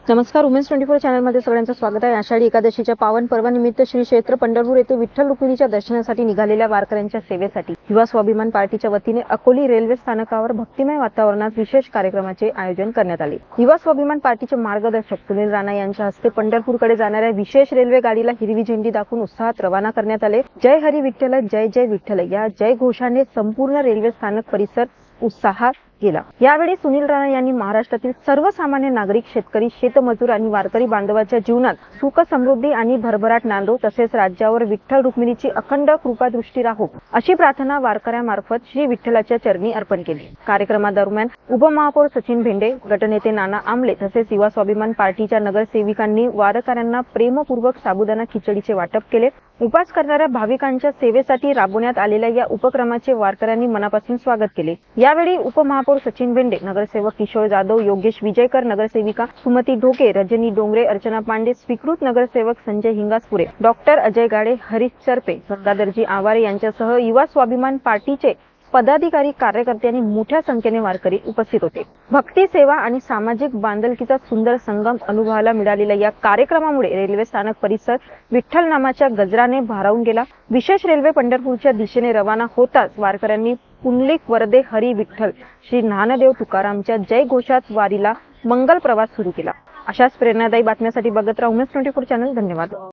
नमस्कार, उमेश 24 चॅनलमध्ये सगळ्यांचं स्वागत आहे। आषाढी एकादशीच्या पावन पर्वानिमित्त श्री क्षेत्र पंढरपूर येथे विठ्ठल रुक्मिणीच्या दर्शनासाठी निघालेल्या वारकऱ्यांच्या सेवेसाठी युवा स्वाभिमान पार्टीच्या वतीने अकोली रेल्वे स्थानकावर भक्तिमय वातावरणात विशेष कार्यक्रमाचे आयोजन करण्यात आले। युवा स्वाभिमान पार्टीचे मार्गदर्शक सुनील राणा यांच्या हस्ते पंढरपूरकडे जाणाऱ्या विशेष रेल्वे गाडीला हिरवी झेंडी दाखवून उत्साहात रवाना करण्यात आले। जय हरी विठ्ठल, जय जय विठ्ठल या जय घोषाने संपूर्ण रेल्वे स्थानक परिसर उत्साहात गेला। यावेळी सुनील राणा यांनी महाराष्ट्रातील सर्वसामान्य नागरिक, शेतकरी, शेतमजूर आणि वारकरी बांधवांच्या जीवनात सुख समृद्धी आणि भरभराट नांदो, तसेच राज्यावर विठ्ठल रुक्मिणीची अखंड कृपा दृष्टी राहो अशी प्रार्थना वारकऱ्यांमार्फत श्री विठ्ठलाच्या चरणी अर्पण केली। कार्यक्रमादरम्यान उपमहापौर सचिन भेंडे, गटनेते नाना आमले तसेच युवा स्वाभिमान पार्टीच्या नगरसेविकांनी वारकऱ्यांना प्रेमपूर्वक साबुदाणा खिचडीचे वाटप केले। उपास करणाऱ्या भाविकांच्या सेवेसाठी राबवण्यात आलेल्या या उपक्रमाचे वारकऱ्यांनी मनापासून स्वागत केले। यावेळी उपमहापौर सचिन भेंडे, नगरसेवक किशोर जाधव, योगेश विजयकर, नगरसेविका सुमती ढोके, रजनी डोंगरे, अर्चना पांडे, स्वीकृत नगरसेवक संजय हिंगासपुरे, डॉक्टर अजय गाडे, हरीश चरपे, गंगाधरजी आवारे यांच्यासह युवा स्वाभिमान पार्टीचे पदाधिकारी, कार्यकर्ते आणि मोठ्या संख्येने वारकरी उपस्थित होते। भक्ती, सेवा आणि सामाजिक बांधिलकीचा सुंदर संगम अनुभवायला मिळालेल्या या कार्यक्रमामुळे रेल्वे स्थानक परिसर विठ्ठल नामाच्या गजराने भारावून गेला। विशेष रेल्वे पंढरपूरच्या दिशेने रवाना होताच वारकऱ्यांनी पुंडलिक वरदे हरी विठ्ठल श्री ज्ञानदेव तुकारामच्या जय घोषात वारीला मंगल प्रवास सुरू केला। अशाच प्रेरणादायी बातम्यांसाठी बघत राहा उमेश 24 चॅनल। धन्यवाद।